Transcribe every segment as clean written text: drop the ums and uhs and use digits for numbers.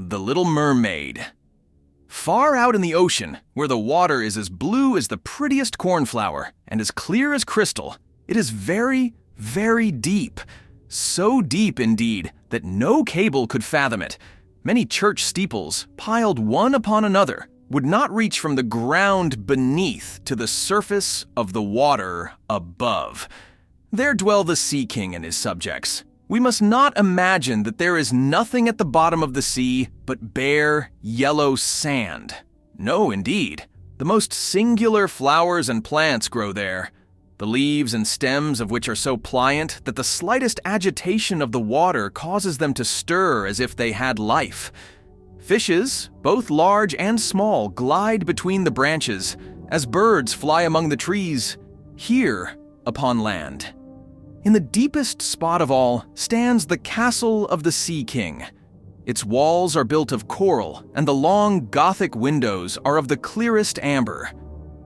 of the Little Mermaid. Far out in the ocean, where the water is as blue as the prettiest cornflower and as clear as crystal, it is very, very deep. So deep, indeed, that no cable could fathom it. Many church steeples, piled one upon another, would not reach from the ground beneath to the surface of the water above. There dwell the Sea King and his subjects. We must not imagine that there is nothing at the bottom of the sea but bare, yellow sand. No, indeed. The most singular flowers and plants grow there, the leaves and stems of which are so pliant that the slightest agitation of the water causes them to stir as if they had life. Fishes, both large and small, glide between the branches, as birds fly among the trees, here upon land. In the deepest spot of all stands the castle of the Sea King. Its walls are built of coral, and the long Gothic windows are of the clearest amber.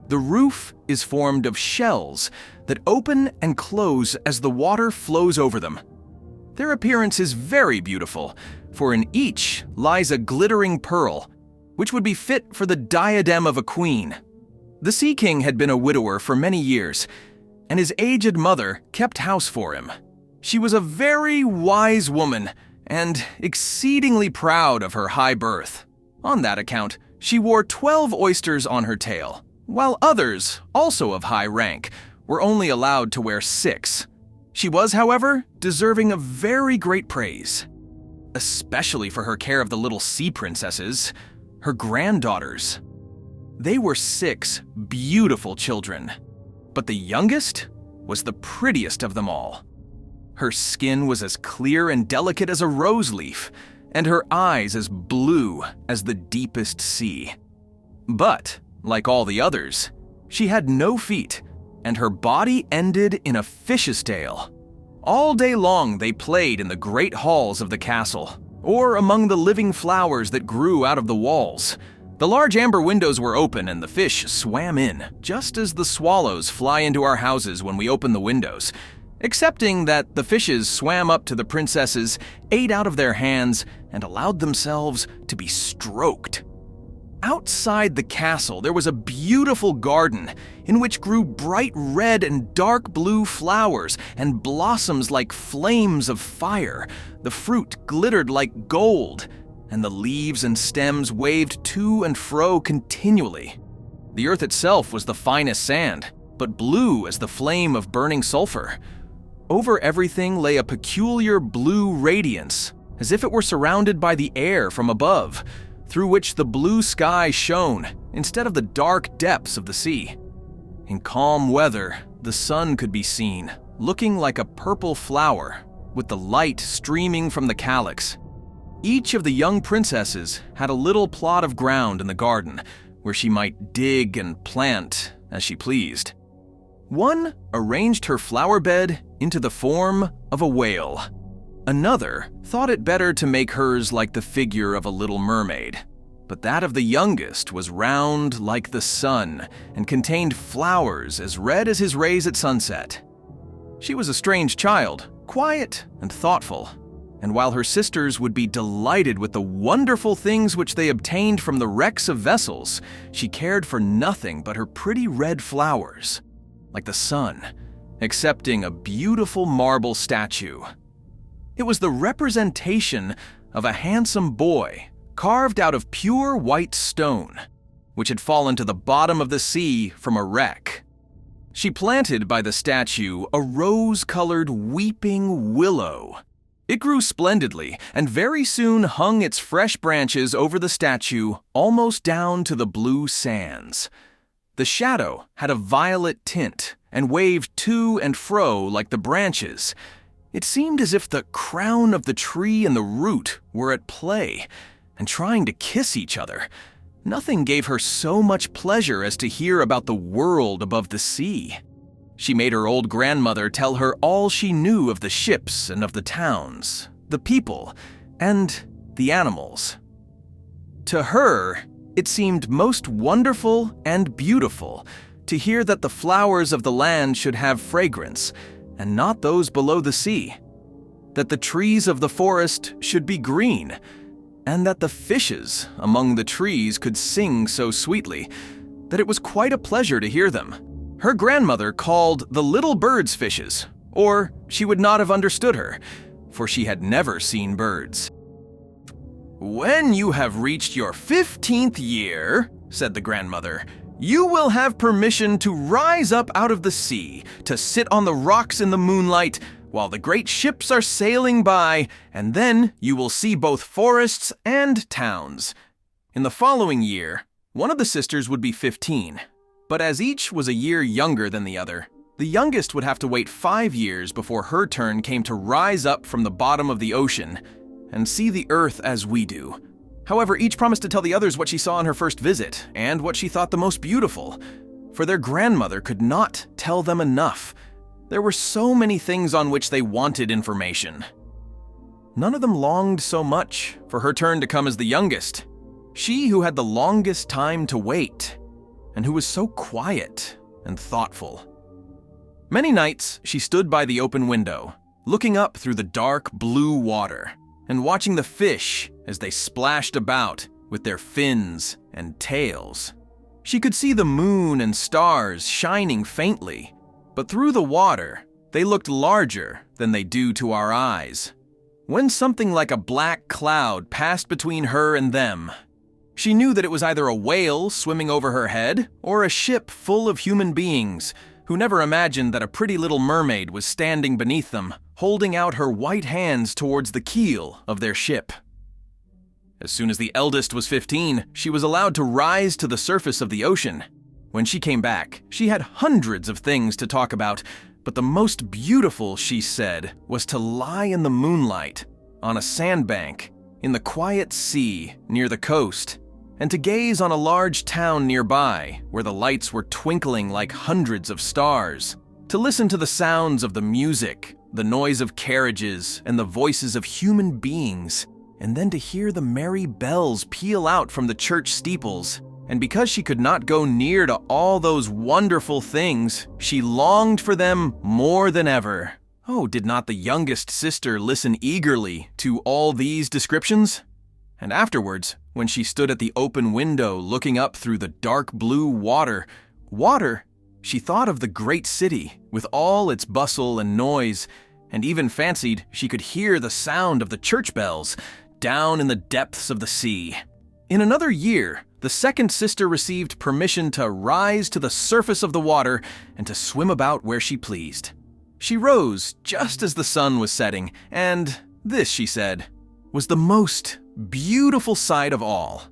The roof is formed of shells that open and close as the water flows over them. Their appearance is very beautiful, for in each lies a glittering pearl, which would be fit for the diadem of a queen. The Sea King had been a widower for many years, and his aged mother kept house for him. She was a very wise woman, and exceedingly proud of her high birth. On that account, she wore 12 oysters on her tail, while others, also of high rank, were only allowed to wear 6. She was, however, deserving of very great praise, especially for her care of the little sea princesses, her granddaughters. They were 6 beautiful children, but the youngest was the prettiest of them all. Her skin was as clear and delicate as a rose leaf, and her eyes as blue as the deepest sea. But, like all the others, she had no feet, and her body ended in a fish's tail. All day long they played in the great halls of the castle, or among the living flowers that grew out of the walls. The large amber windows were open and the fish swam in, just as the swallows fly into our houses when we open the windows, excepting that the fishes swam up to the princesses, ate out of their hands, and allowed themselves to be stroked. Outside the castle there was a beautiful garden in which grew bright red and dark blue flowers and blossoms like flames of fire. The fruit glittered like gold, and the leaves and stems waved to and fro continually. The earth itself was the finest sand, but blue as the flame of burning sulfur. Over everything lay a peculiar blue radiance, as if it were surrounded by the air from above, through which the blue sky shone instead of the dark depths of the sea. In calm weather, the sun could be seen, looking like a purple flower, with the light streaming from the calyx. Each of the young princesses had a little plot of ground in the garden, where she might dig and plant as she pleased. One arranged her flower bed into the form of a whale. Another thought it better to make hers like the figure of a little mermaid. But that of the youngest was round like the sun and contained flowers as red as his rays at sunset. She was a strange child, quiet and thoughtful, and while her sisters would be delighted with the wonderful things which they obtained from the wrecks of vessels, she cared for nothing but her pretty red flowers, like the sun, excepting a beautiful marble statue. It was the representation of a handsome boy carved out of pure white stone, which had fallen to the bottom of the sea from a wreck. She planted by the statue a rose-colored weeping willow. It grew splendidly and very soon hung its fresh branches over the statue almost down to the blue sands. The shadow had a violet tint and waved to and fro like the branches. It seemed as if the crown of the tree and the root were at play and trying to kiss each other. Nothing gave her so much pleasure as to hear about the world above the sea. She made her old grandmother tell her all she knew of the ships and of the towns, the people, and the animals. To her, it seemed most wonderful and beautiful to hear that the flowers of the land should have fragrance, and not those below the sea, that the trees of the forest should be green, and that the fishes among the trees could sing so sweetly that it was quite a pleasure to hear them. Her grandmother called the little birds fishes, or she would not have understood her, for she had never seen birds. "When you have reached your 15th year," said the grandmother, "you will have permission to rise up out of the sea, to sit on the rocks in the moonlight, while the great ships are sailing by, and then you will see both forests and towns." In the following year, one of the sisters would be 15, but as each was a year younger than the other, the youngest would have to wait 5 years before her turn came to rise up from the bottom of the ocean and see the earth as we do. However, each promised to tell the others what she saw on her first visit and what she thought the most beautiful, for their grandmother could not tell them enough. There were so many things on which they wanted information. None of them longed so much for her turn to come as the youngest, she who had the longest time to wait, and who was so quiet and thoughtful. Many nights she stood by the open window, looking up through the dark blue water, and watching the fish as they splashed about with their fins and tails. She could see the moon and stars shining faintly, but through the water, they looked larger than they do to our eyes. When something like a black cloud passed between her and them, she knew that it was either a whale swimming over her head or a ship full of human beings who never imagined that a pretty little mermaid was standing beneath them, holding out her white hands towards the keel of their ship. As soon as the eldest was 15, she was allowed to rise to the surface of the ocean. When she came back, she had hundreds of things to talk about, but the most beautiful, she said, was to lie in the moonlight, on a sandbank, in the quiet sea near the coast, and to gaze on a large town nearby where the lights were twinkling like hundreds of stars, to listen to the sounds of the music, the noise of carriages, and the voices of human beings, and then to hear the merry bells peal out from the church steeples. And because she could not go near to all those wonderful things, she longed for them more than ever. Oh, did not the youngest sister listen eagerly to all these descriptions? And afterwards, when she stood at the open window looking up through the dark blue water, she thought of the great city with all its bustle and noise, and even fancied she could hear the sound of the church bells down in the depths of the sea. In another year, the second sister received permission to rise to the surface of the water and to swim about where she pleased. She rose just as the sun was setting, and this, she said, was the most beautiful sight of all.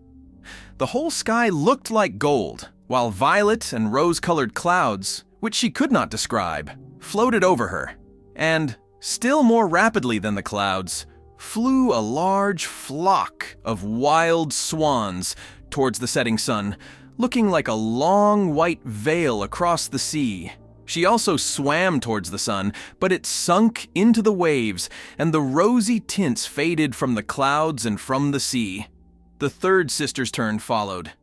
The whole sky looked like gold, while violet and rose-colored clouds, which she could not describe, floated over her, and, still more rapidly than the clouds, flew a large flock of wild swans towards the setting sun, looking like a long white veil across the sea. She also swam towards the sun, but it sunk into the waves, and the rosy tints faded from the clouds and from the sea. The third sister's turn followed.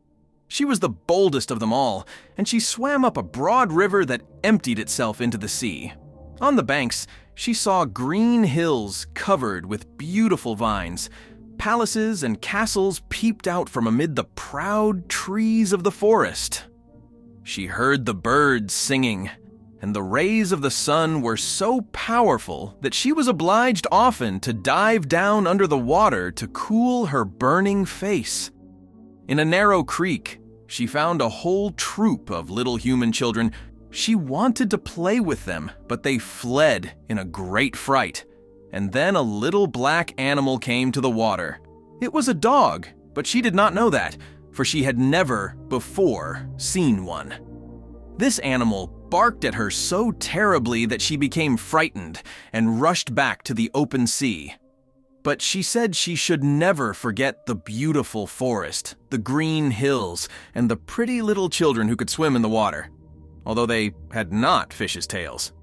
She was the boldest of them all, and she swam up a broad river that emptied itself into the sea. On the banks, she saw green hills covered with beautiful vines. Palaces and castles peeped out from amid the proud trees of the forest. She heard the birds singing, and the rays of the sun were so powerful that she was obliged often to dive down under the water to cool her burning face. In a narrow creek, she found a whole troop of little human children. She wanted to play with them, but they fled in a great fright. And then a little black animal came to the water. It was a dog, but she did not know that, for she had never before seen one. This animal barked at her so terribly that she became frightened and rushed back to the open sea. But she said she should never forget the beautiful forest, the green hills, and the pretty little children who could swim in the water, although they had not fishes' tails.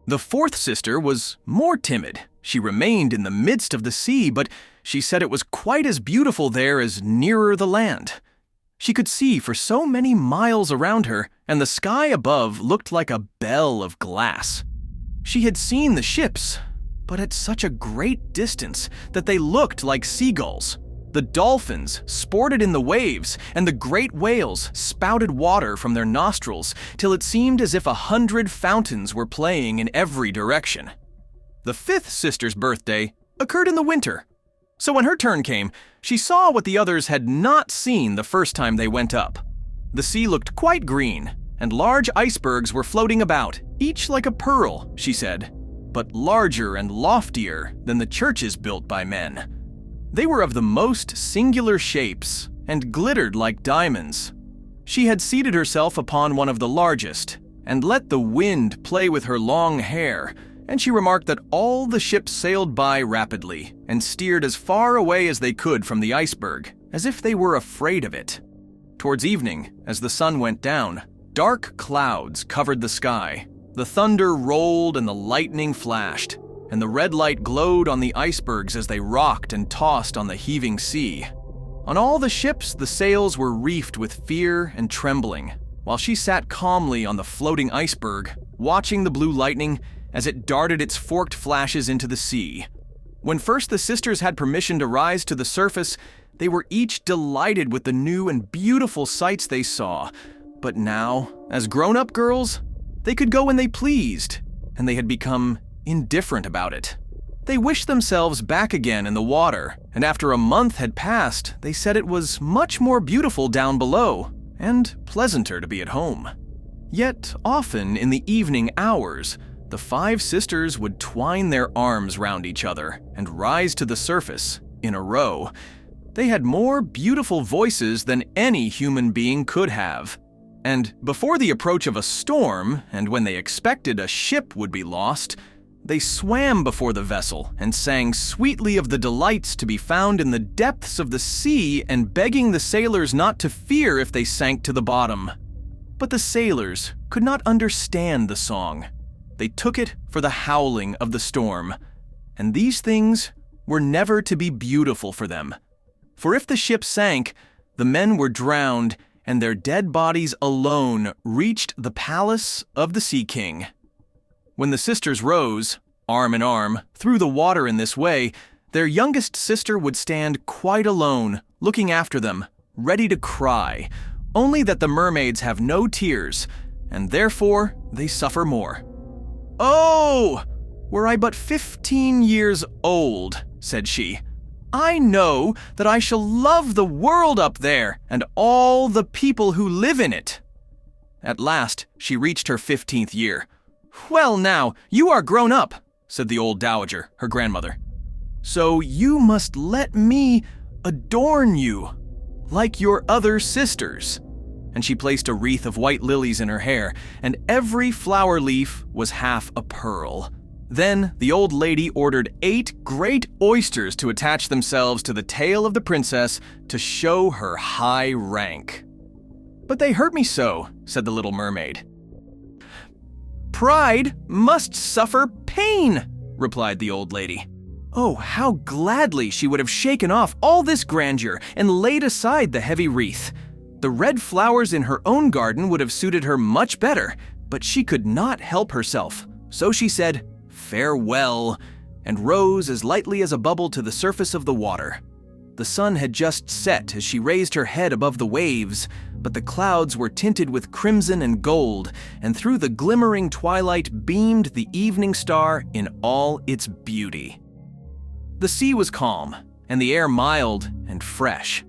The fourth sister was more timid. She remained in the midst of the sea, but she said it was quite as beautiful there as nearer the land. She could see for so many miles around her, and the sky above looked like a bell of glass. She had seen the ships, but at such a great distance that they looked like seagulls. The dolphins sported in the waves, and the great whales spouted water from their nostrils till it seemed as if 100 fountains were playing in every direction. The fifth sister's birthday occurred in the winter. So when her turn came, she saw what the others had not seen the first time they went up. The sea looked quite green, and large icebergs were floating about, each like a pearl, she said, but larger and loftier than the churches built by men. They were of the most singular shapes and glittered like diamonds. She had seated herself upon one of the largest and let the wind play with her long hair, and she remarked that all the ships sailed by rapidly and steered as far away as they could from the iceberg, as if they were afraid of it. Towards evening, as the sun went down, dark clouds covered the sky. The thunder rolled and the lightning flashed, and the red light glowed on the icebergs as they rocked and tossed on the heaving sea. On all the ships, the sails were reefed with fear and trembling, while she sat calmly on the floating iceberg, watching the blue lightning as it darted its forked flashes into the sea. When first the sisters had permission to rise to the surface, they were each delighted with the new and beautiful sights they saw. But now, as grown-up girls, they could go when they pleased, and they had become indifferent about it. They wished themselves back again in the water, and after a month had passed, they said it was much more beautiful down below, and pleasanter to be at home. Yet often in the evening hours, the five sisters would twine their arms round each other and rise to the surface in a row. They had more beautiful voices than any human being could have. And before the approach of a storm, and when they expected a ship would be lost, they swam before the vessel and sang sweetly of the delights to be found in the depths of the sea and begging the sailors not to fear if they sank to the bottom. But the sailors could not understand the song. They took it for the howling of the storm, and these things were never to be beautiful for them. For if the ship sank, the men were drowned, and their dead bodies alone reached the palace of the Sea King. When the sisters rose, arm in arm, through the water in this way, their youngest sister would stand quite alone, looking after them, ready to cry, only that the mermaids have no tears, and therefore they suffer more. "Oh, were I but 15 years old," said she, "I know that I shall love the world up there and all the people who live in it." At last, she reached her 15th year. "Well now, you are grown up," said the old dowager, her grandmother. "So you must let me adorn you, like your other sisters." And she placed a wreath of white lilies in her hair, and every flower leaf was half a pearl. Then the old lady ordered 8 great oysters to attach themselves to the tail of the princess to show her high rank. "But they hurt me so," said the Little Mermaid. "Pride must suffer pain," replied the old lady. Oh, how gladly she would have shaken off all this grandeur and laid aside the heavy wreath. The red flowers in her own garden would have suited her much better, but she could not help herself. So she said, "Farewell," and rose as lightly as a bubble to the surface of the water. The sun had just set as she raised her head above the waves, but the clouds were tinted with crimson and gold, and through the glimmering twilight beamed the evening star in all its beauty. The sea was calm, and the air mild and fresh.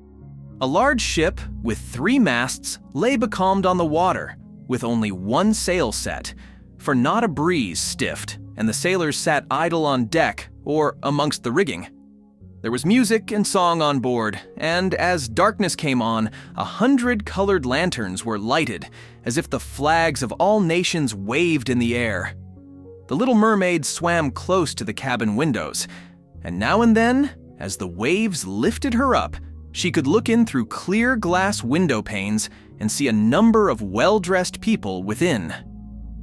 A large ship with 3 masts lay becalmed on the water, with only 1 sail set, for not a breeze stiffed, and the sailors sat idle on deck or amongst the rigging. There was music and song on board, and as darkness came on, 100 colored lanterns were lighted, as if the flags of all nations waved in the air. The Little Mermaid swam close to the cabin windows, and now and then, as the waves lifted her up, she could look in through clear glass window panes and see a number of well-dressed people within.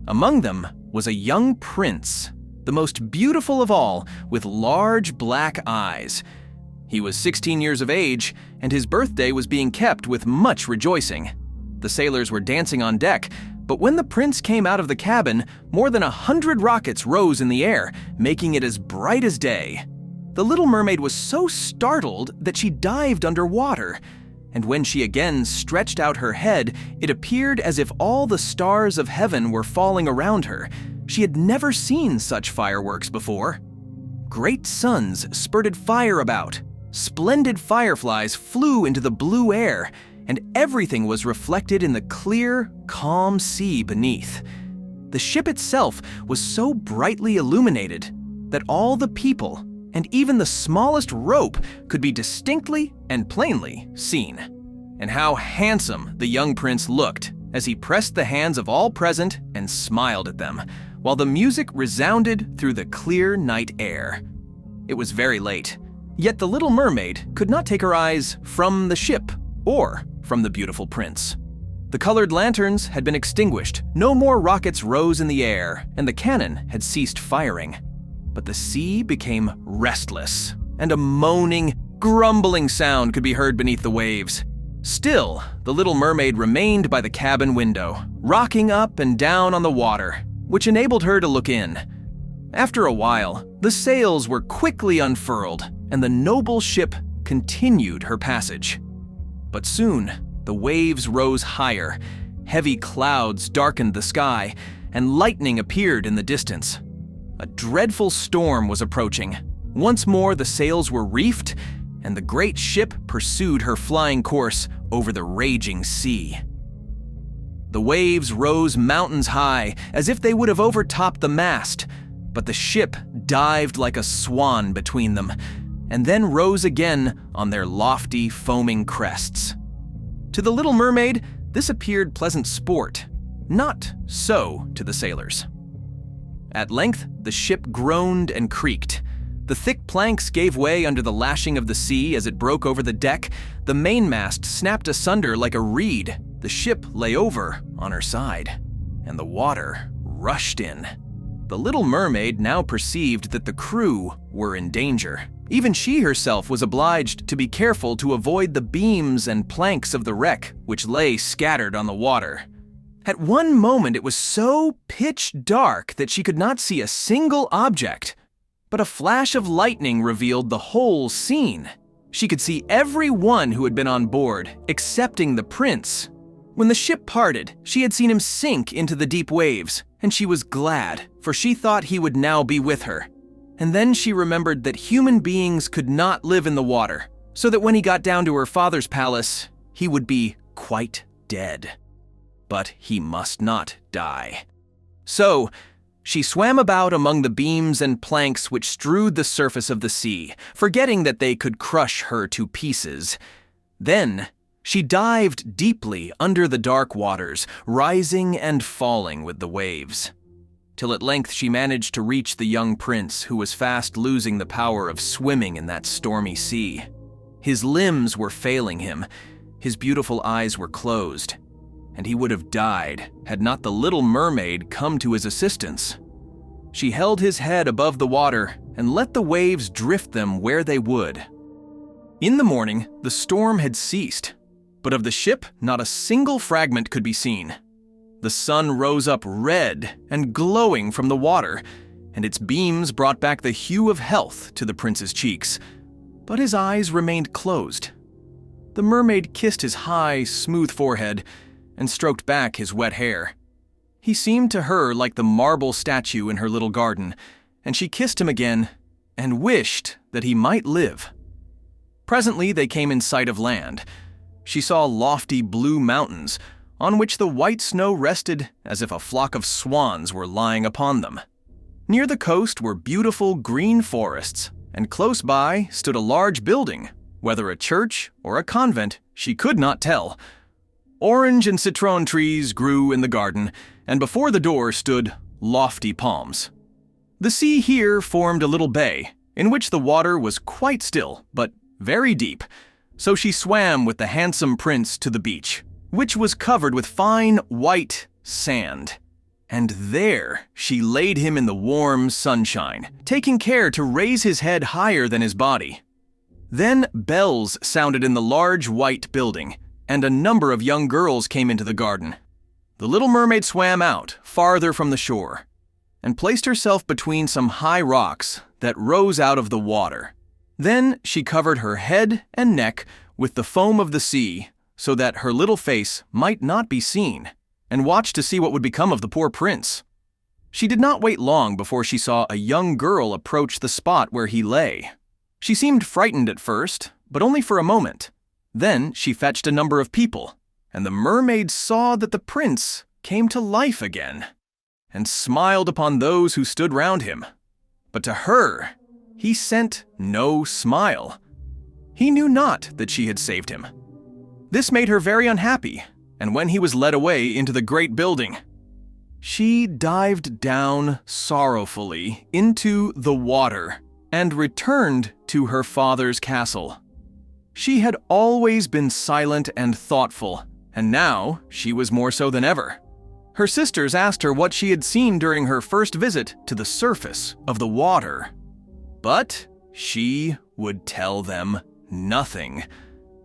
Among them was a young prince, the most beautiful of all, with large black eyes. He was 16 years of age, and his birthday was being kept with much rejoicing. The sailors were dancing on deck, but when the prince came out of the cabin, more than 100 rockets rose in the air, making it as bright as day. The Little Mermaid was so startled that she dived underwater, and when she again stretched out her head, it appeared as if all the stars of heaven were falling around her. She had never seen such fireworks before. Great suns spurted fire about, splendid fireflies flew into the blue air, and everything was reflected in the clear, calm sea beneath. The ship itself was so brightly illuminated that all the people and even the smallest rope could be distinctly and plainly seen. And how handsome the young prince looked as he pressed the hands of all present and smiled at them, while the music resounded through the clear night air. It was very late, yet the Little Mermaid could not take her eyes from the ship or from the beautiful prince. The colored lanterns had been extinguished, no more rockets rose in the air, and the cannon had ceased firing. But the sea became restless, and a moaning, grumbling sound could be heard beneath the waves. Still, the Little Mermaid remained by the cabin window, rocking up and down on the water, which enabled her to look in. After a while, the sails were quickly unfurled, and the noble ship continued her passage. But soon, the waves rose higher, heavy clouds darkened the sky, and lightning appeared in the distance. A dreadful storm was approaching. Once more the sails were reefed, and the great ship pursued her flying course over the raging sea. The waves rose mountains high, as if they would have overtopped the mast, but the ship dived like a swan between them, and then rose again on their lofty, foaming crests. To the Little Mermaid, this appeared pleasant sport. Not so to the sailors. At length, the ship groaned and creaked. The thick planks gave way under the lashing of the sea as it broke over the deck. The mainmast snapped asunder like a reed. The ship lay over on her side, and the water rushed in. The Little Mermaid now perceived that the crew were in danger. Even she herself was obliged to be careful to avoid the beams and planks of the wreck, which lay scattered on the water. At one moment it was so pitch dark that she could not see a single object, but a flash of lightning revealed the whole scene. She could see every one who had been on board, excepting the prince. When the ship parted, she had seen him sink into the deep waves, and she was glad, for she thought he would now be with her. And then she remembered that human beings could not live in the water, so that when he got down to her father's palace, he would be quite dead. But he must not die. So, she swam about among the beams and planks which strewed the surface of the sea, forgetting that they could crush her to pieces. Then, she dived deeply under the dark waters, rising and falling with the waves, till at length she managed to reach the young prince, who was fast losing the power of swimming in that stormy sea. His limbs were failing him, his beautiful eyes were closed, and he would have died had not the Little Mermaid come to his assistance. She held his head above the water and let the waves drift them where they would. In the morning, the storm had ceased, but of the ship not a single fragment could be seen. The sun rose up red and glowing from the water, and its beams brought back the hue of health to the prince's cheeks, but his eyes remained closed. The mermaid kissed his high, smooth forehead and stroked back his wet hair. He seemed to her like the marble statue in her little garden, and she kissed him again and wished that he might live. Presently they came in sight of land. She saw lofty blue mountains, on which the white snow rested as if a flock of swans were lying upon them. Near the coast were beautiful green forests, and close by stood a large building, whether a church or a convent, she could not tell. Orange and citron trees grew in the garden, and before the door stood lofty palms. The sea here formed a little bay, in which the water was quite still, but very deep, so she swam with the handsome prince to the beach, which was covered with fine white sand. And there she laid him in the warm sunshine, taking care to raise his head higher than his body. Then bells sounded in the large white building, and a number of young girls came into the garden. The Little Mermaid swam out, farther from the shore, and placed herself between some high rocks that rose out of the water. Then she covered her head and neck with the foam of the sea so that her little face might not be seen, and watched to see what would become of the poor prince. She did not wait long before she saw a young girl approach the spot where he lay. She seemed frightened at first, but only for a moment. Then she fetched a number of people, and the mermaid saw that the prince came to life again, and smiled upon those who stood round him. But to her, he sent no smile. He knew not that she had saved him. This made her very unhappy, and when he was led away into the great building, she dived down sorrowfully into the water and returned to her father's castle. She had always been silent and thoughtful, and now she was more so than ever. Her sisters asked her what she had seen during her first visit to the surface of the water. But she would tell them nothing.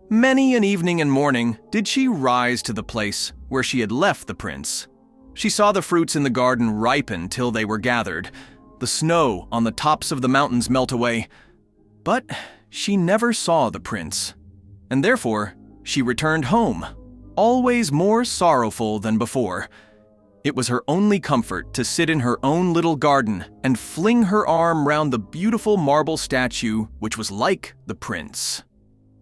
Many an evening and morning did she rise to the place where she had left the prince. She saw the fruits in the garden ripen till they were gathered, the snow on the tops of the mountains melt away. But she never saw the prince, and therefore she returned home, always more sorrowful than before. It was her only comfort to sit in her own little garden and fling her arm round the beautiful marble statue which was like the prince.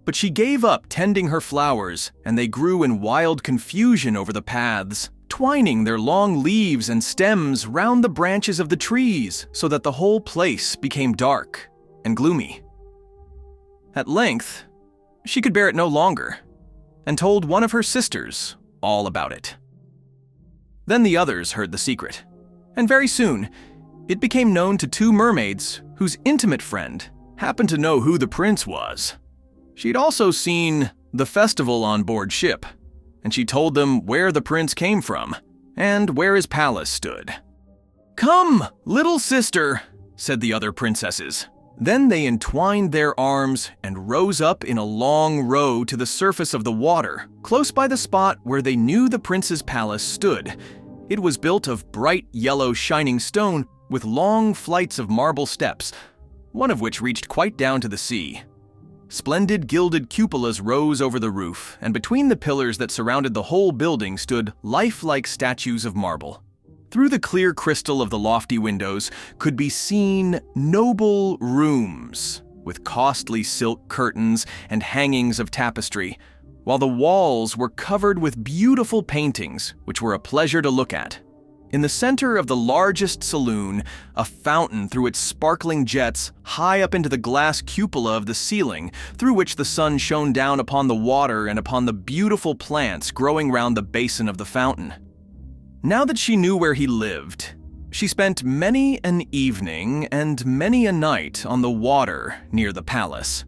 But she gave up tending her flowers, and they grew in wild confusion over the paths, twining their long leaves and stems round the branches of the trees so that the whole place became dark and gloomy. At length, she could bear it no longer, and told one of her sisters all about it. Then the others heard the secret, and very soon it became known to two mermaids whose intimate friend happened to know who the prince was. She'd also seen the festival on board ship, and she told them where the prince came from and where his palace stood. "Come, little sister," said the other princesses. Then they entwined their arms and rose up in a long row to the surface of the water, close by the spot where they knew the prince's palace stood. It was built of bright yellow shining stone with long flights of marble steps, one of which reached quite down to the sea. Splendid gilded cupolas rose over the roof, and between the pillars that surrounded the whole building stood lifelike statues of marble. Through the clear crystal of the lofty windows could be seen noble rooms with costly silk curtains and hangings of tapestry, while the walls were covered with beautiful paintings which were a pleasure to look at. In the center of the largest saloon, a fountain threw its sparkling jets high up into the glass cupola of the ceiling, through which the sun shone down upon the water and upon the beautiful plants growing round the basin of the fountain. Now that she knew where he lived, she spent many an evening and many a night on the water near the palace.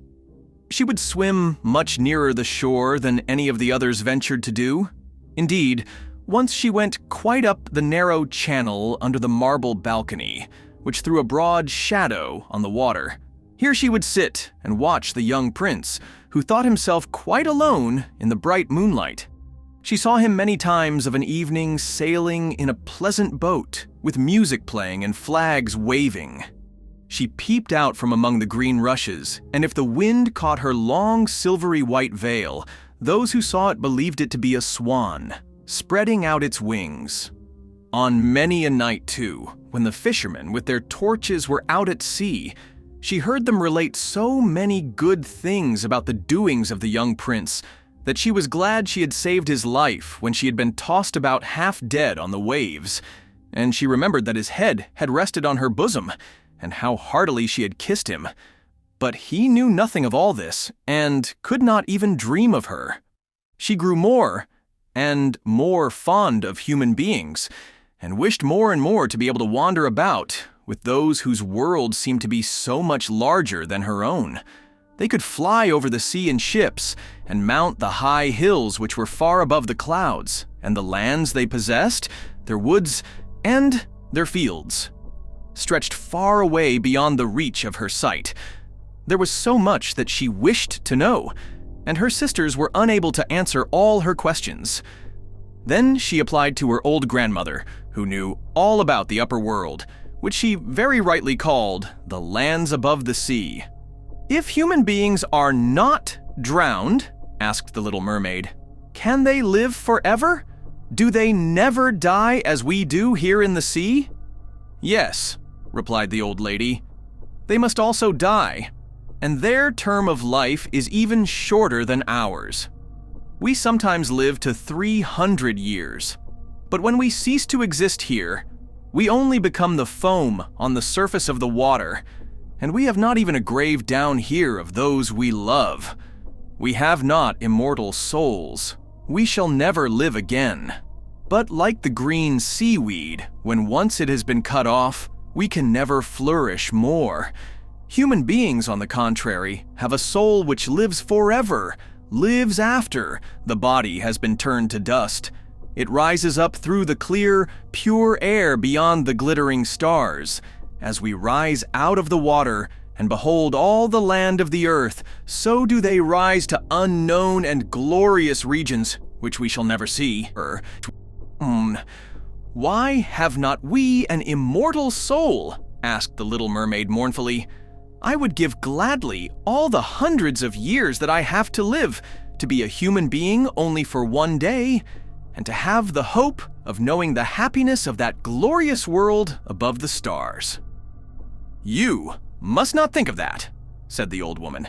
She would swim much nearer the shore than any of the others ventured to do. Indeed, once she went quite up the narrow channel under the marble balcony, which threw a broad shadow on the water. Here she would sit and watch the young prince, who thought himself quite alone in the bright moonlight. She saw him many times of an evening sailing in a pleasant boat, with music playing and flags waving. She peeped out from among the green rushes, and if the wind caught her long silvery white veil, those who saw it believed it to be a swan, spreading out its wings. On many a night, too, when the fishermen with their torches were out at sea, she heard them relate so many good things about the doings of the young prince that she was glad she had saved his life when she had been tossed about half dead on the waves, and she remembered that his head had rested on her bosom, and how heartily she had kissed him. But he knew nothing of all this, and could not even dream of her. She grew more and more fond of human beings, and wished more and more to be able to wander about with those whose world seemed to be so much larger than her own. They could fly over the sea in ships, and mount the high hills which were far above the clouds, and the lands they possessed, their woods, and their fields, stretched far away beyond the reach of her sight. There was so much that she wished to know, and her sisters were unable to answer all her questions. Then she applied to her old grandmother, who knew all about the upper world, which she very rightly called the lands above the sea. If human beings are not drowned, asked the Little Mermaid, can they live forever? Do they never die as we do here in the sea? Yes, replied the old lady. They must also die, and their term of life is even shorter than ours. We sometimes live to 300 years, but when we cease to exist here, we only become the foam on the surface of the water, and we have not even a grave down here of those we love. We have not immortal souls. We shall never live again. But like the green seaweed, when once it has been cut off, we can never flourish more. Human beings, on the contrary, have a soul which lives forever, lives after the body has been turned to dust. It rises up through the clear, pure air beyond the glittering stars. As we rise out of the water and behold all the land of the earth, so do they rise to unknown and glorious regions, which we shall never see. Why have not we an immortal soul? Asked the Little Mermaid mournfully. I would give gladly all the hundreds of years that I have to live, to be a human being only for one day, and to have the hope of knowing the happiness of that glorious world above the stars. You must not think of that, said the old woman.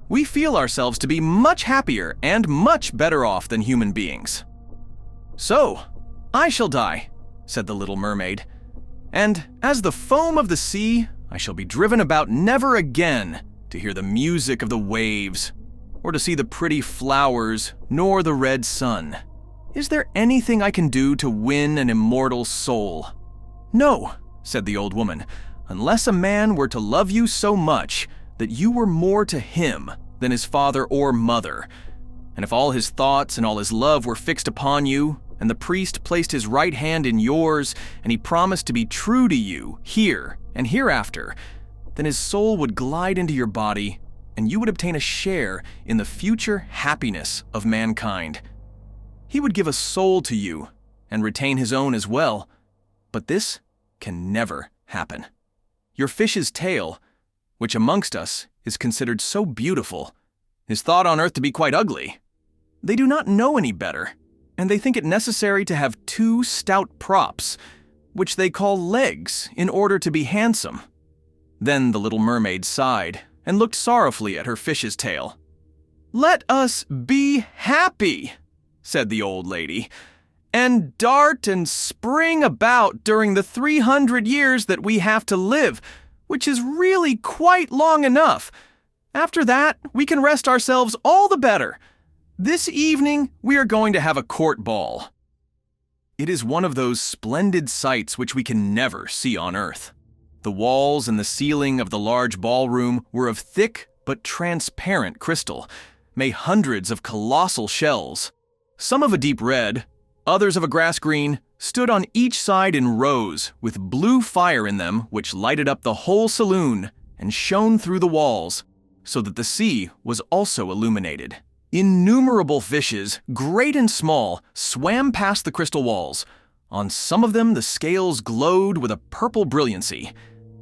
We feel ourselves to be much happier and much better off than human beings. So, I shall die, said the Little Mermaid, and as the foam of the sea, I shall be driven about never again to hear the music of the waves, or to see the pretty flowers, nor the red sun. Is there anything I can do to win an immortal soul? No, said the old woman, unless a man were to love you so much that you were more to him than his father or mother, and if all his thoughts and all his love were fixed upon you, and the priest placed his right hand in yours, and he promised to be true to you here and hereafter, then his soul would glide into your body, and you would obtain a share in the future happiness of mankind. He would give a soul to you and retain his own as well, but this can never happen. Your fish's tail, which amongst us is considered so beautiful, is thought on earth to be quite ugly. They do not know any better, and they think it necessary to have 2 stout props, which they call legs, in order to be handsome. Then the Little Mermaid sighed and looked sorrowfully at her fish's tail. Let us be happy, said the old lady, and dart and spring about during the 300 years that we have to live, which is really quite long enough. After that, we can rest ourselves all the better. This evening, we are going to have a court ball. It is one of those splendid sights which we can never see on earth. The walls and the ceiling of the large ballroom were of thick but transparent crystal, made hundreds of colossal shells. Some of a deep red, others of a grass green, stood on each side in rows with blue fire in them which lighted up the whole saloon and shone through the walls, so that the sea was also illuminated. Innumerable fishes, great and small, swam past the crystal walls. On some of them the scales glowed with a purple brilliancy,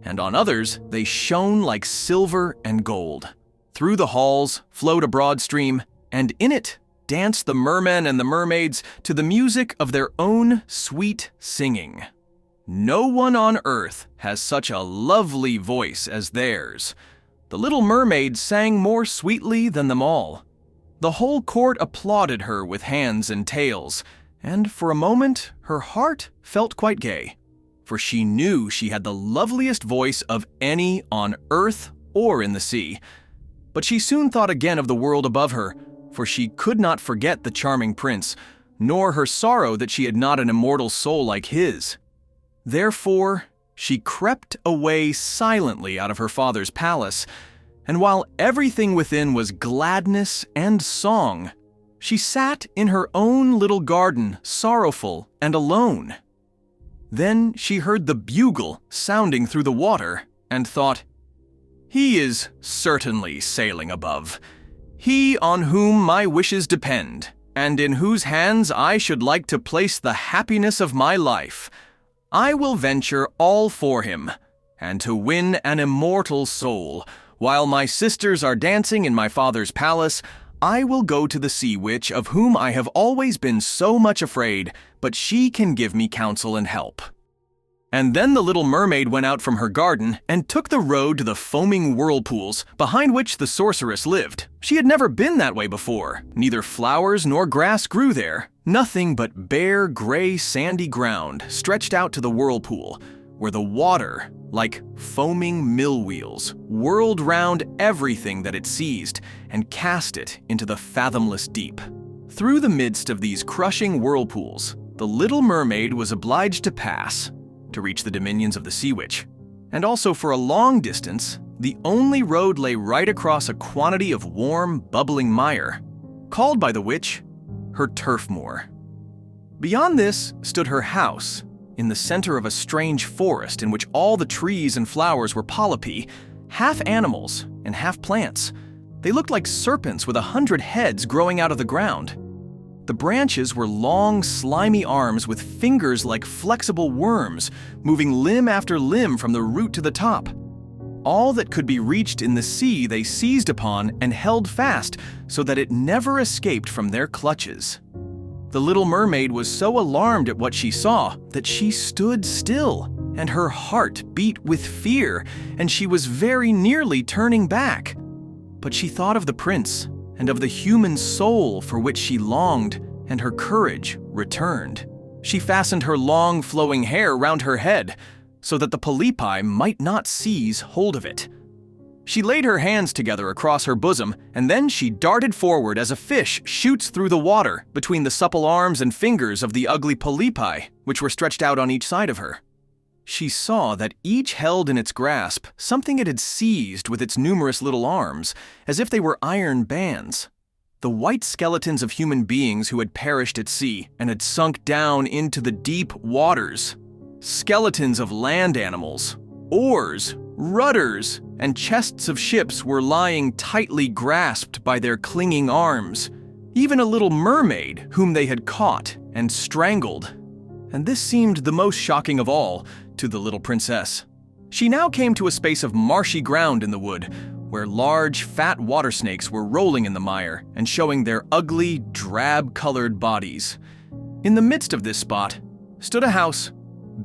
and on others they shone like silver and gold. Through the halls flowed a broad stream, and in it danced the mermen and the mermaids to the music of their own sweet singing. No one on earth has such a lovely voice as theirs. The Little Mermaid sang more sweetly than them all. The whole court applauded her with hands and tails, and for a moment her heart felt quite gay, for she knew she had the loveliest voice of any on earth or in the sea. But she soon thought again of the world above her, for she could not forget the charming prince, nor her sorrow that she had not an immortal soul like his. Therefore, she crept away silently out of her father's palace, and while everything within was gladness and song, she sat in her own little garden, sorrowful and alone. Then she heard the bugle sounding through the water, and thought, "He is certainly sailing above. He on whom my wishes depend, and in whose hands I should like to place the happiness of my life. I will venture all for him, and to win an immortal soul, While my sisters are dancing in my father's palace, I will go to the sea witch of whom I have always been so much afraid, but she can give me counsel and help." And then the little mermaid went out from her garden and took the road to the foaming whirlpools behind which the sorceress lived. She had never been that way before. Neither flowers nor grass grew there. Nothing but bare, gray, sandy ground stretched out to the whirlpool, where the water, like foaming mill wheels, whirled round everything that it seized and cast it into the fathomless deep. Through the midst of these crushing whirlpools, the little mermaid was obliged to pass to reach the dominions of the sea witch. And also for a long distance, the only road lay right across a quantity of warm, bubbling mire, called by the witch her turf moor. Beyond this stood her house, in the center of a strange forest in which all the trees and flowers were polypi, half animals and half plants. They looked like serpents with 100 heads growing out of the ground. The branches were long, slimy arms with fingers like flexible worms, moving limb after limb from the root to the top. All that could be reached in the sea they seized upon and held fast so that it never escaped from their clutches. The little mermaid was so alarmed at what she saw that she stood still, and her heart beat with fear, and she was very nearly turning back. But she thought of the prince and of the human soul for which she longed, and her courage returned. She fastened her long flowing hair round her head so that the polypi might not seize hold of it. She laid her hands together across her bosom, and then she darted forward as a fish shoots through the water between the supple arms and fingers of the ugly polypi, which were stretched out on each side of her. She saw that each held in its grasp something it had seized with its numerous little arms, as if they were iron bands. The white skeletons of human beings who had perished at sea and had sunk down into the deep waters. Skeletons of land animals, oars, rudders, and chests of ships were lying tightly grasped by their clinging arms. Even a little mermaid whom they had caught and strangled. And this seemed the most shocking of all to the little princess. She now came to a space of marshy ground in the wood, where large, fat water snakes were rolling in the mire and showing their ugly, drab-colored bodies. In the midst of this spot stood a house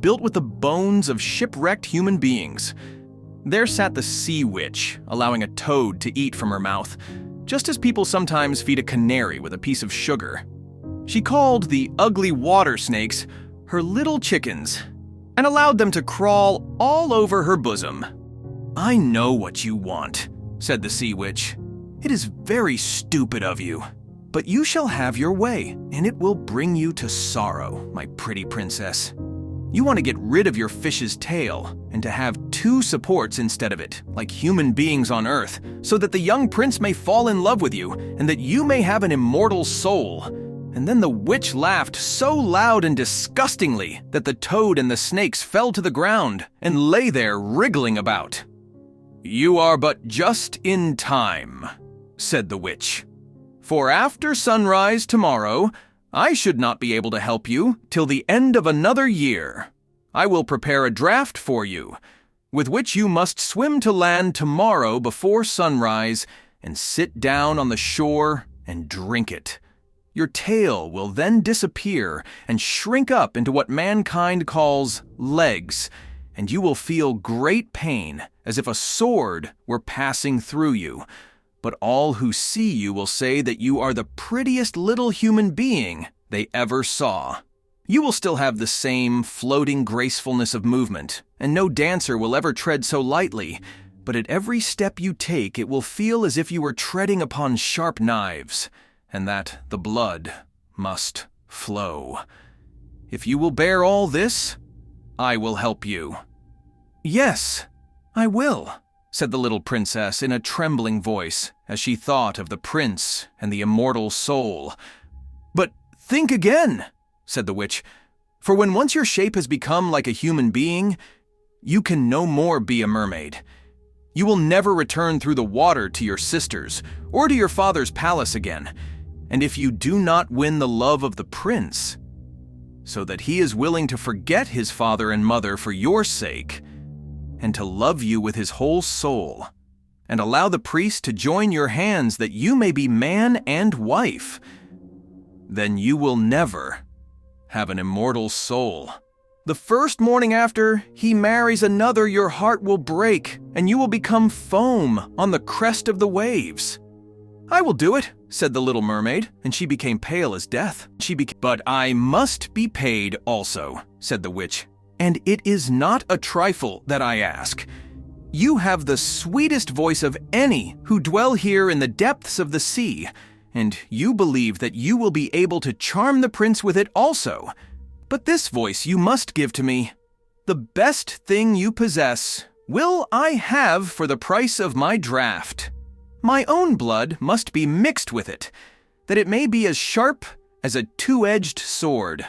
built with the bones of shipwrecked human beings. There sat the sea witch, allowing a toad to eat from her mouth, just as people sometimes feed a canary with a piece of sugar. She called the ugly water snakes her little chickens, and allowed them to crawl all over her bosom. "I know what you want," said the sea witch. "It is very stupid of you, but you shall have your way, and it will bring you to sorrow, my pretty princess. You want to get rid of your fish's tail, and to have two supports instead of it, like human beings on earth, so that the young prince may fall in love with you, and that you may have an immortal soul." And then the witch laughed so loud and disgustingly that the toad and the snakes fell to the ground and lay there wriggling about. "You are but just in time," said the witch. "For after sunrise tomorrow, I should not be able to help you till the end of another year. I will prepare a draft for you, with which you must swim to land tomorrow before sunrise and sit down on the shore and drink it. Your tail will then disappear and shrink up into what mankind calls legs, and you will feel great pain as if a sword were passing through you. But all who see you will say that you are the prettiest little human being they ever saw. You will still have the same floating gracefulness of movement, and no dancer will ever tread so lightly, but at every step you take it will feel as if you were treading upon sharp knives, and that the blood must flow. If you will bear all this, I will help you." "Yes, I will," said the little princess in a trembling voice as she thought of the prince and the immortal soul. "But think again," said the witch, "for when once your shape has become like a human being, you can no more be a mermaid. You will never return through the water to your sisters or to your father's palace again. And if you do not win the love of the prince, so that he is willing to forget his father and mother for your sake, and to love you with his whole soul, and allow the priest to join your hands that you may be man and wife. Then you will never have an immortal soul. The first morning after he marries another, your heart will break, and you will become foam on the crest of the waves." "I will do it," said the Little Mermaid, and she became pale as death. "But I must be paid also," said the witch, "and it is not a trifle that I ask. You have the sweetest voice of any who dwell here in the depths of the sea, and you believe that you will be able to charm the prince with it also. But this voice you must give to me. The best thing you possess will I have for the price of my draft. My own blood must be mixed with it, that it may be as sharp as a two-edged sword.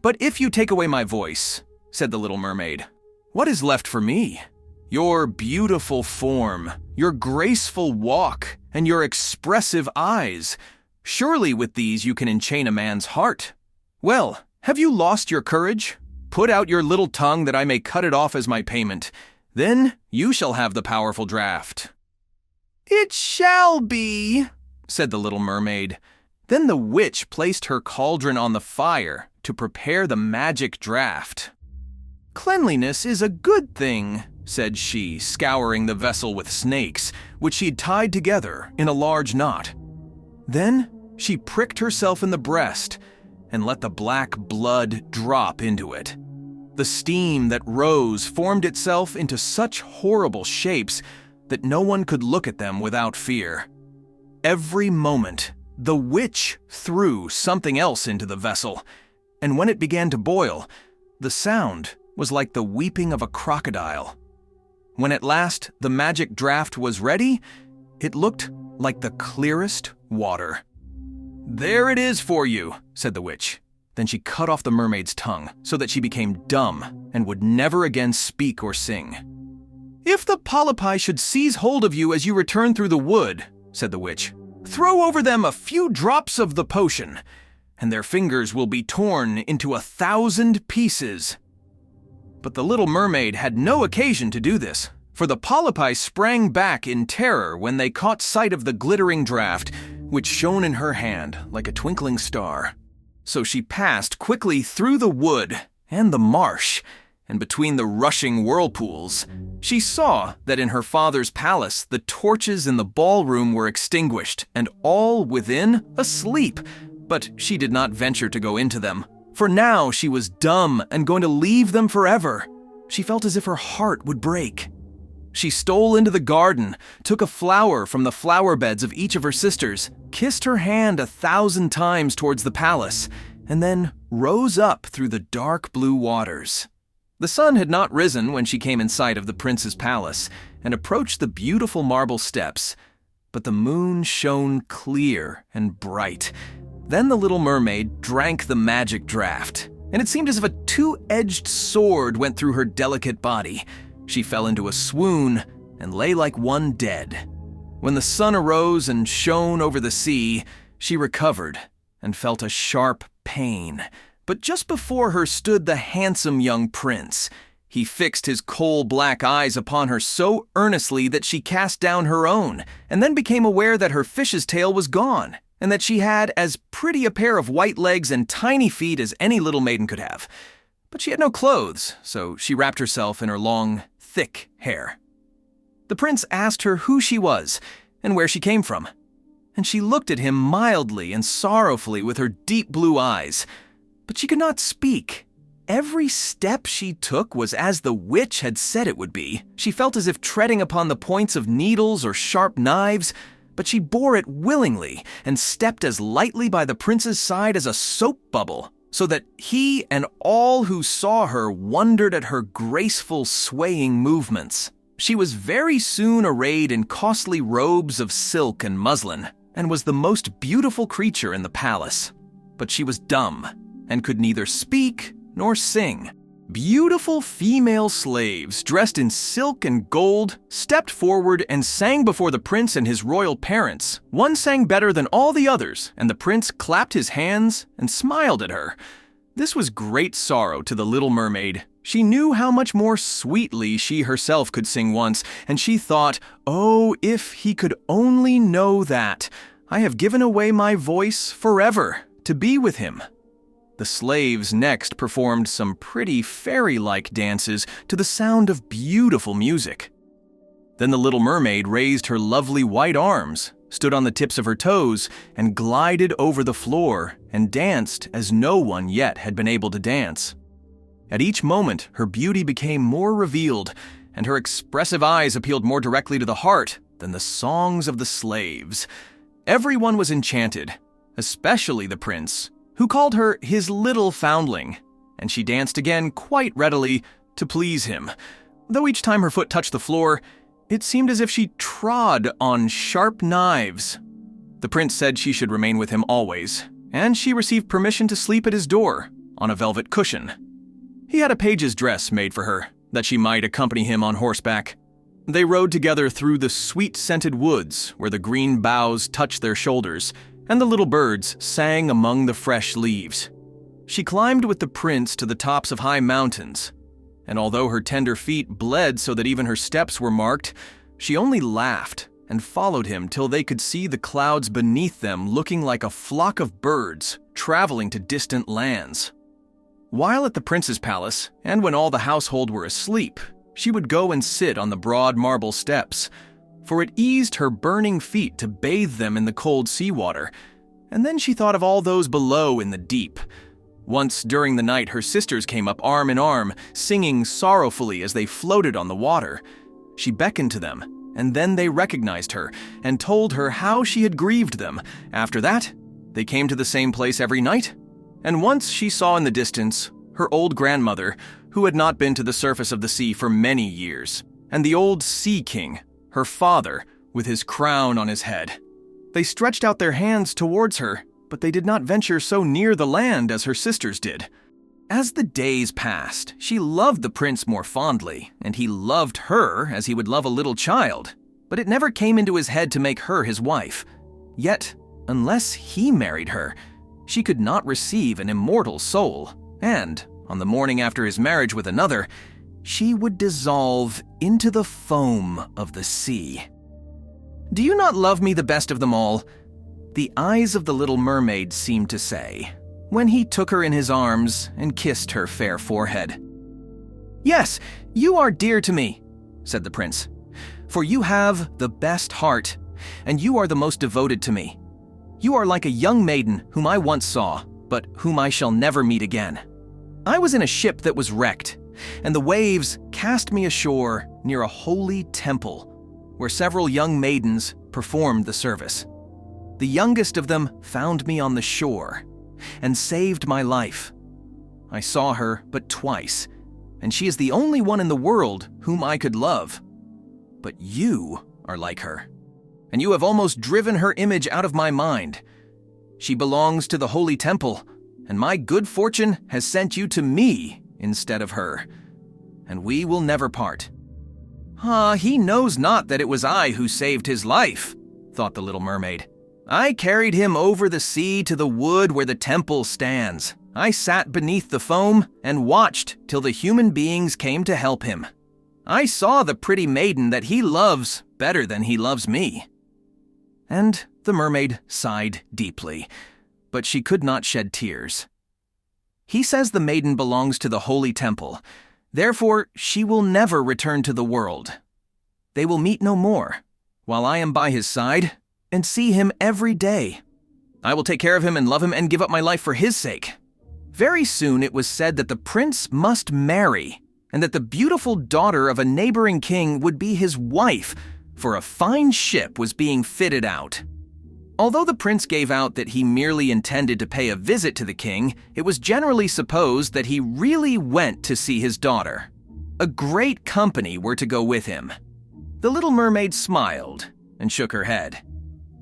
But if you take away my voice," said the Little Mermaid, "what is left for me? Your beautiful form, your graceful walk, and your expressive eyes. Surely with these you can enchain a man's heart. Well, have you lost your courage? Put out your little tongue that I may cut it off as my payment. Then you shall have the powerful draft." "It shall be," said the Little Mermaid. Then the witch placed her cauldron on the fire to prepare the magic draft. "Cleanliness is a good thing," said she, scouring the vessel with snakes, which she had tied together in a large knot. Then she pricked herself in the breast and let the black blood drop into it. The steam that rose formed itself into such horrible shapes that no one could look at them without fear. Every moment, the witch threw something else into the vessel, and when it began to boil, the sound was like the weeping of a crocodile. When at last the magic draft was ready, it looked like the clearest water. "There it is for you," said the witch. Then she cut off the mermaid's tongue so that she became dumb and would never again speak or sing. "If the polypi should seize hold of you as you return through the wood," said the witch, "throw over them a few drops of the potion, and their fingers will be torn into 1,000 pieces." But the Little Mermaid had no occasion to do this, for the polypi sprang back in terror when they caught sight of the glittering draft, which shone in her hand like a twinkling star. So she passed quickly through the wood and the marsh, and between the rushing whirlpools, she saw that in her father's palace the torches in the ballroom were extinguished and all within asleep, but she did not venture to go into them, for now she was dumb and going to leave them forever. She felt as if her heart would break. She stole into the garden, took a flower from the flower beds of each of her sisters, kissed her hand 1,000 times towards the palace, and then rose up through the dark blue waters. The sun had not risen when she came in sight of the prince's palace and approached the beautiful marble steps, but the moon shone clear and bright. Then the Little Mermaid drank the magic draft, and it seemed as if a two-edged sword went through her delicate body. She fell into a swoon and lay like one dead. When the sun arose and shone over the sea, she recovered and felt a sharp pain. But just before her stood the handsome young prince. He fixed his coal-black eyes upon her so earnestly that she cast down her own, and then became aware that her fish's tail was gone, and that she had as pretty a pair of white legs and tiny feet as any little maiden could have. But she had no clothes, so she wrapped herself in her long, thick hair. The prince asked her who she was and where she came from, and she looked at him mildly and sorrowfully with her deep blue eyes. But she could not speak. Every step she took was as the witch had said it would be. She felt as if treading upon the points of needles or sharp knives, but she bore it willingly and stepped as lightly by the prince's side as a soap bubble, so that he and all who saw her wondered at her graceful, swaying movements. She was very soon arrayed in costly robes of silk and muslin, and was the most beautiful creature in the palace. But she was dumb, and could neither speak nor sing. Beautiful female slaves, dressed in silk and gold, stepped forward and sang before the prince and his royal parents. One sang better than all the others, and the prince clapped his hands and smiled at her. This was great sorrow to the Little Mermaid. She knew how much more sweetly she herself could sing once, and she thought, "Oh, if he could only know that! I have given away my voice forever to be with him." The slaves next performed some pretty fairy-like dances to the sound of beautiful music. Then the Little Mermaid raised her lovely white arms, stood on the tips of her toes, and glided over the floor and danced as no one yet had been able to dance. At each moment, her beauty became more revealed, and her expressive eyes appealed more directly to the heart than the songs of the slaves. Everyone was enchanted, especially the prince, who called her his little foundling, and she danced again quite readily to please him, though each time her foot touched the floor, it seemed as if she trod on sharp knives. The prince said she should remain with him always, and she received permission to sleep at his door on a velvet cushion. He had a page's dress made for her, that she might accompany him on horseback. They rode together through the sweet-scented woods where the green boughs touched their shoulders, and the little birds sang among the fresh leaves. She climbed with the prince to the tops of high mountains, and although her tender feet bled so that even her steps were marked, she only laughed and followed him till they could see the clouds beneath them looking like a flock of birds traveling to distant lands. While at the prince's palace, and when all the household were asleep, she would go and sit on the broad marble steps, for it eased her burning feet to bathe them in the cold seawater, and then she thought of all those below in the deep. Once during the night her sisters came up arm in arm, singing sorrowfully as they floated on the water. She beckoned to them, and then they recognized her, and told her how she had grieved them. After that, they came to the same place every night, and once she saw in the distance her old grandmother, who had not been to the surface of the sea for many years, and the old Sea King, her father, with his crown on his head. They stretched out their hands towards her, but they did not venture so near the land as her sisters did. As the days passed, she loved the prince more fondly, and he loved her as he would love a little child, but it never came into his head to make her his wife. Yet, unless he married her, she could not receive an immortal soul, and, on the morning after his marriage with another, she would dissolve into the foam of the sea. "Do you not love me the best of them all?" the eyes of the Little Mermaid seemed to say, when he took her in his arms and kissed her fair forehead. "Yes, you are dear to me," said the prince, "for you have the best heart, and you are the most devoted to me. You are like a young maiden whom I once saw, but whom I shall never meet again. I was in a ship that was wrecked, and the waves cast me ashore near a holy temple, where several young maidens performed the service. The youngest of them found me on the shore and saved my life. I saw her but twice, and she is the only one in the world whom I could love. But you are like her, and you have almost driven her image out of my mind. She belongs to the holy temple, and my good fortune has sent you to me instead of her, and we will never part." He knows not that it was I who saved his life," thought the Little Mermaid. "I carried him over the sea to the wood where the temple stands. I sat beneath the foam and watched till the human beings came to help him. I saw the pretty maiden that he loves better than he loves me." And the mermaid sighed deeply, but she could not shed tears. "He says the maiden belongs to the holy temple. Therefore, she will never return to the world. They will meet no more, while I am by his side and see him every day. I will take care of him and love him and give up my life for his sake." Very soon it was said that the prince must marry, and that the beautiful daughter of a neighboring king would be his wife, for a fine ship was being fitted out. Although the prince gave out that he merely intended to pay a visit to the king, it was generally supposed that he really went to see his daughter. A great company were to go with him. The Little Mermaid smiled and shook her head.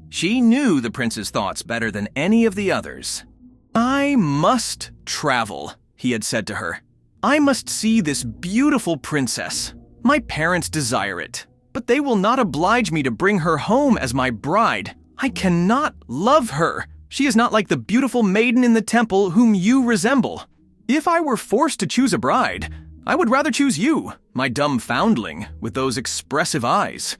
She knew the prince's thoughts better than any of the others. "I must travel," he had said to her. "I must see this beautiful princess. My parents desire it, but they will not oblige me to bring her home as my bride. I cannot love her. She is not like the beautiful maiden in the temple whom you resemble. If I were forced to choose a bride, I would rather choose you, my dumb foundling, with those expressive eyes."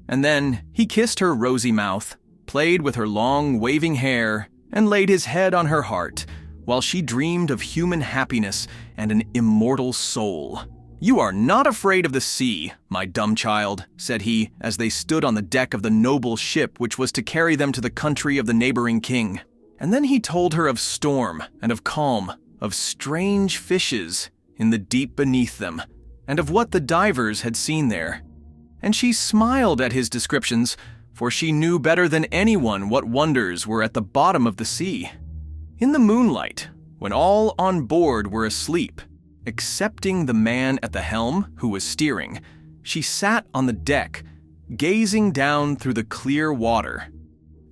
And then he kissed her rosy mouth, played with her long, waving hair, and laid his head on her heart, while she dreamed of human happiness and an immortal soul. "You are not afraid of the sea, my dumb child," said he, as they stood on the deck of the noble ship which was to carry them to the country of the neighboring king. And then he told her of storm and of calm, of strange fishes in the deep beneath them, and of what the divers had seen there. And she smiled at his descriptions, for she knew better than anyone what wonders were at the bottom of the sea. In the moonlight, when all on board were asleep, excepting the man at the helm who was steering, she sat on the deck, gazing down through the clear water.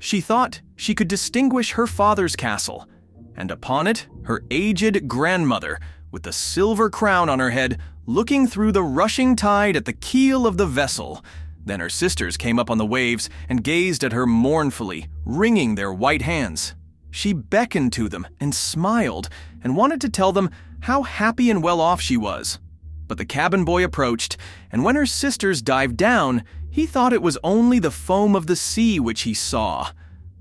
She thought she could distinguish her father's castle, and upon it her aged grandmother, with the silver crown on her head, looking through the rushing tide at the keel of the vessel. Then her sisters came up on the waves and gazed at her mournfully, wringing their white hands. She beckoned to them and smiled and wanted to tell them how happy and well off she was. But the cabin boy approached, and when her sisters dived down, he thought it was only the foam of the sea which he saw.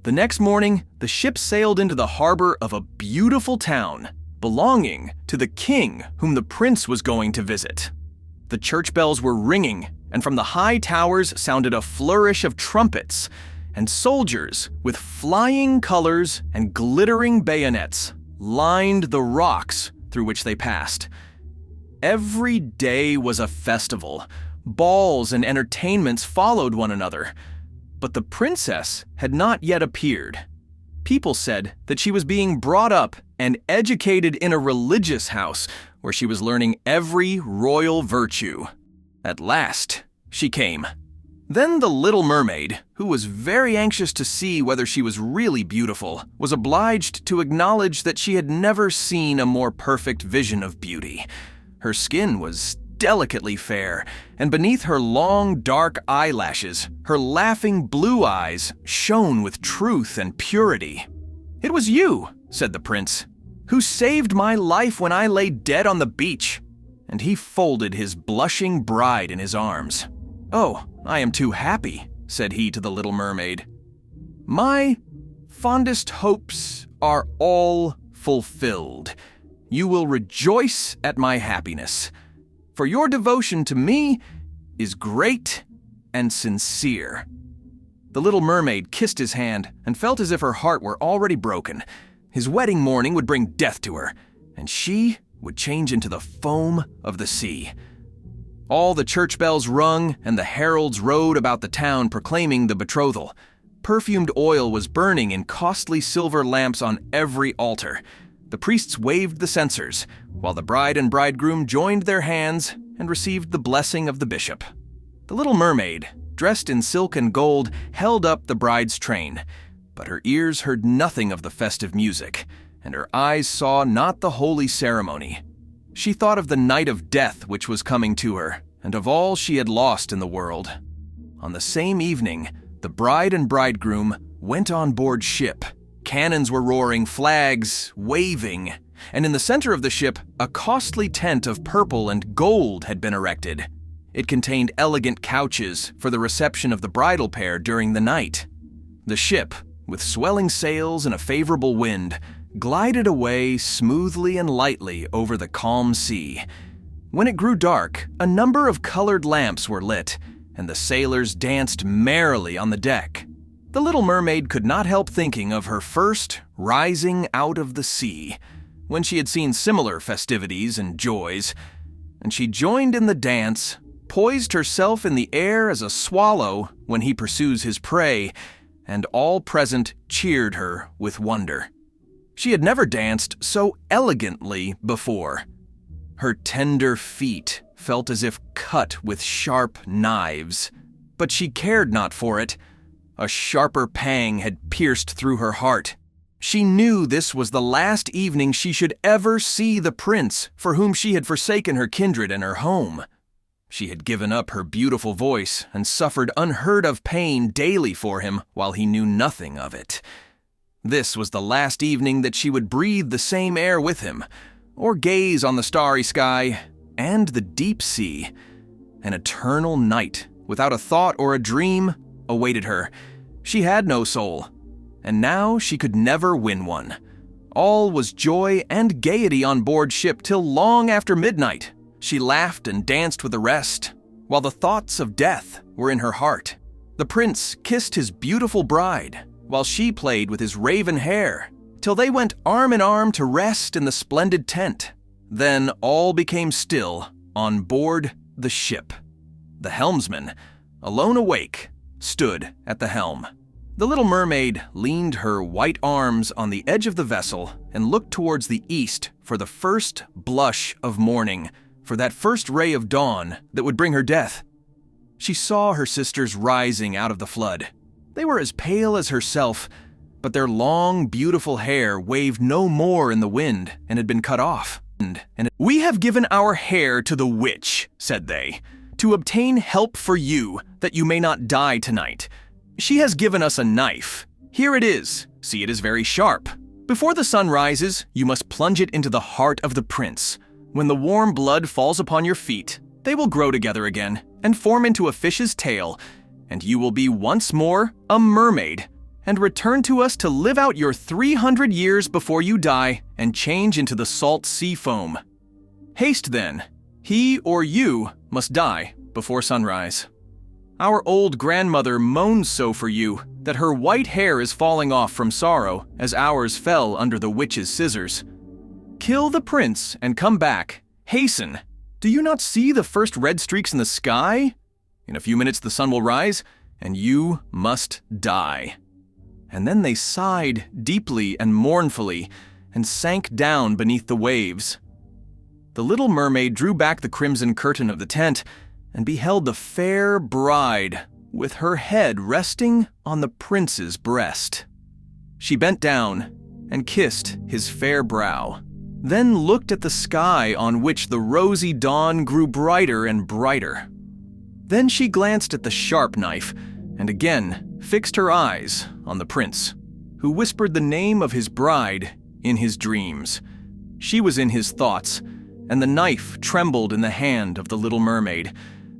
The next morning, the ship sailed into the harbor of a beautiful town, belonging to the king whom the prince was going to visit. The church bells were ringing, and from the high towers sounded a flourish of trumpets, and soldiers with flying colors and glittering bayonets lined the rocks through which they passed. Every day was a festival. Balls and entertainments followed one another. But the princess had not yet appeared. People said that she was being brought up and educated in a religious house where she was learning every royal virtue. At last, she came. Then the Little Mermaid, who was very anxious to see whether she was really beautiful, was obliged to acknowledge that she had never seen a more perfect vision of beauty. Her skin was delicately fair, and beneath her long, dark eyelashes, her laughing blue eyes shone with truth and purity. "It was you," said the prince, "who saved my life when I lay dead on the beach." And he folded his blushing bride in his arms. "Oh, I am too happy," said he to the Little Mermaid. "My fondest hopes are all fulfilled. You will rejoice at my happiness, for your devotion to me is great and sincere." The Little Mermaid kissed his hand and felt as if her heart were already broken. His wedding morning would bring death to her, and she would change into the foam of the sea. All the church bells rung, and the heralds rode about the town proclaiming the betrothal. Perfumed oil was burning in costly silver lamps on every altar. The priests waved the censers, while the bride and bridegroom joined their hands and received the blessing of the bishop. The Little Mermaid, dressed in silk and gold, held up the bride's train, but her ears heard nothing of the festive music, and her eyes saw not the holy ceremony. She thought of the night of death which was coming to her, and of all she had lost in the world. On the same evening, the bride and bridegroom went on board ship. Cannons were roaring, flags waving, and in the center of the ship, a costly tent of purple and gold had been erected. It contained elegant couches for the reception of the bridal pair during the night. The ship, with swelling sails and a favorable wind, glided away smoothly and lightly over the calm sea. When it grew dark, a number of colored lamps were lit, and the sailors danced merrily on the deck. The Little Mermaid could not help thinking of her first rising out of the sea, when she had seen similar festivities and joys, and she joined in the dance, poised herself in the air as a swallow when he pursues his prey, and all present cheered her with wonder. She had never danced so elegantly before. Her tender feet felt as if cut with sharp knives, but she cared not for it. A sharper pang had pierced through her heart. She knew this was the last evening she should ever see the prince for whom she had forsaken her kindred and her home. She had given up her beautiful voice and suffered unheard-of pain daily for him while he knew nothing of it. This was the last evening that she would breathe the same air with him, or gaze on the starry sky and the deep sea. An eternal night, without a thought or a dream, awaited her. She had no soul, and now she could never win one. All was joy and gaiety on board ship till long after midnight. She laughed and danced with the rest, while the thoughts of death were in her heart. The prince kissed his beautiful bride, while she played with his raven hair, till they went arm in arm to rest in the splendid tent. Then all became still on board the ship. The helmsman, alone awake, stood at the helm. The little mermaid leaned her white arms on the edge of the vessel and looked towards the east for the first blush of morning, for that first ray of dawn that would bring her death. She saw her sisters rising out of the flood. They were as pale as herself, but their long, beautiful hair waved no more in the wind and had been cut off. "We have given our hair to the witch," said they, "to obtain help for you, that you may not die tonight. She has given us a knife. Here it is. See, it is very sharp. Before the sun rises, you must plunge it into the heart of the prince. When the warm blood falls upon your feet, they will grow together again and form into a fish's tail, and you will be once more a mermaid, and return to us to live out your 300 years before you die and change into the salt sea foam. Haste then. He or you must die before sunrise. Our old grandmother moans so for you that her white hair is falling off from sorrow as ours fell under the witch's scissors. Kill the prince and come back. Hasten. Do you not see the first red streaks in the sky? In a few minutes the sun will rise, and you must die." And then they sighed deeply and mournfully and sank down beneath the waves. The little mermaid drew back the crimson curtain of the tent and beheld the fair bride with her head resting on the prince's breast. She bent down and kissed his fair brow, then looked at the sky on which the rosy dawn grew brighter and brighter. Then she glanced at the sharp knife and again fixed her eyes on the prince, who whispered the name of his bride in his dreams. She was in his thoughts, and the knife trembled in the hand of the little mermaid.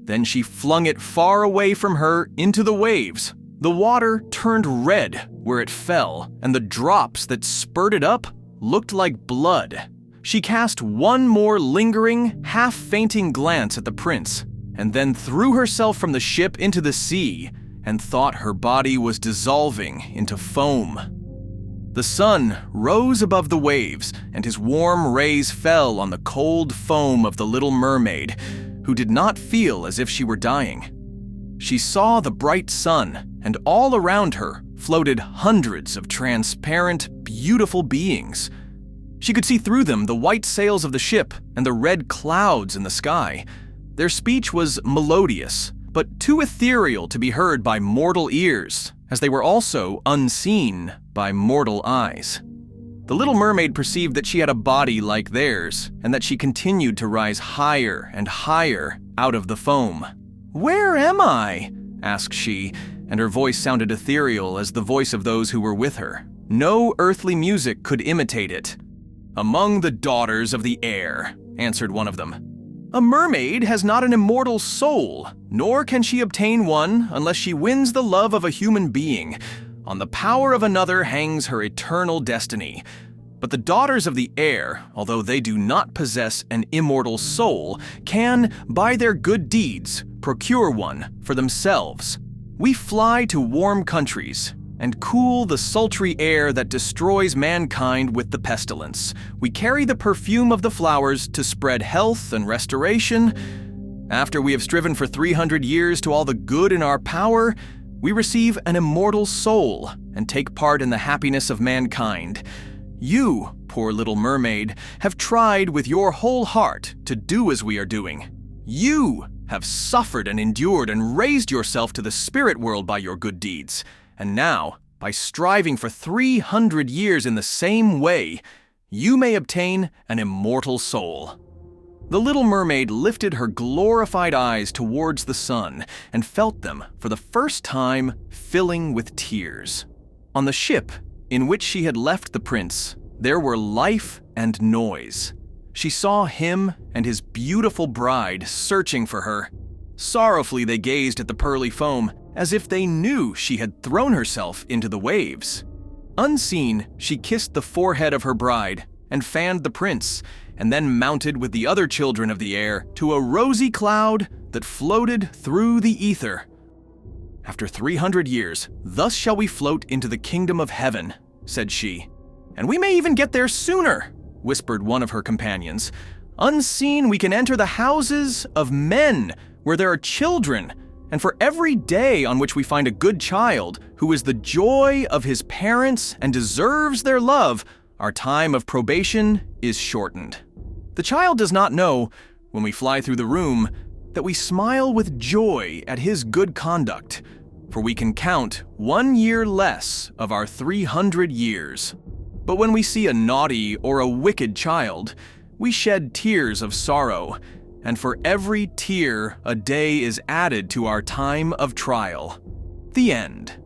Then she flung it far away from her into the waves. The water turned red where it fell, and the drops that spurted up looked like blood. She cast one more lingering, half-fainting glance at the prince, and then threw herself from the ship into the sea, and thought her body was dissolving into foam. The sun rose above the waves, and his warm rays fell on the cold foam of the little mermaid, who did not feel as if she were dying. She saw the bright sun, and all around her floated hundreds of transparent, beautiful beings. She could see through them the white sails of the ship and the red clouds in the sky. Their speech was melodious, but too ethereal to be heard by mortal ears, as they were also unseen by mortal eyes. The little mermaid perceived that she had a body like theirs, and that she continued to rise higher and higher out of the foam. "Where am I?" asked she, and her voice sounded ethereal as the voice of those who were with her. No earthly music could imitate it. "Among the daughters of the air," answered one of them. "A mermaid has not an immortal soul, nor can she obtain one unless she wins the love of a human being. On the power of another hangs her eternal destiny. But the daughters of the air, although they do not possess an immortal soul, can, by their good deeds, procure one for themselves. We fly to warm countries and cool the sultry air that destroys mankind with the pestilence. We carry the perfume of the flowers to spread health and restoration. After we have striven for 300 years to all the good in our power, we receive an immortal soul and take part in the happiness of mankind. You, poor little mermaid, have tried with your whole heart to do as we are doing. You have suffered and endured and raised yourself to the spirit world by your good deeds. And now, by striving for 300 years in the same way, you may obtain an immortal soul." The little mermaid lifted her glorified eyes towards the sun and felt them, for the first time, filling with tears. On the ship in which she had left the prince, there were life and noise. She saw him and his beautiful bride searching for her. Sorrowfully they gazed at the pearly foam, as if they knew she had thrown herself into the waves. Unseen, she kissed the forehead of her bride and fanned the prince, and then mounted with the other children of the air to a rosy cloud that floated through the ether. "After 300 years, thus shall we float into the kingdom of heaven," said she. "And we may even get there sooner," whispered one of her companions. "Unseen, we can enter the houses of men, where there are children, and for every day on which we find a good child, who is the joy of his parents and deserves their love, our time of probation is shortened. The child does not know, when we fly through the room, that we smile with joy at his good conduct, for we can count 1 year less of our 300 years. But when we see a naughty or a wicked child, we shed tears of sorrow, and for every tear a day is added to our time of trial." The end.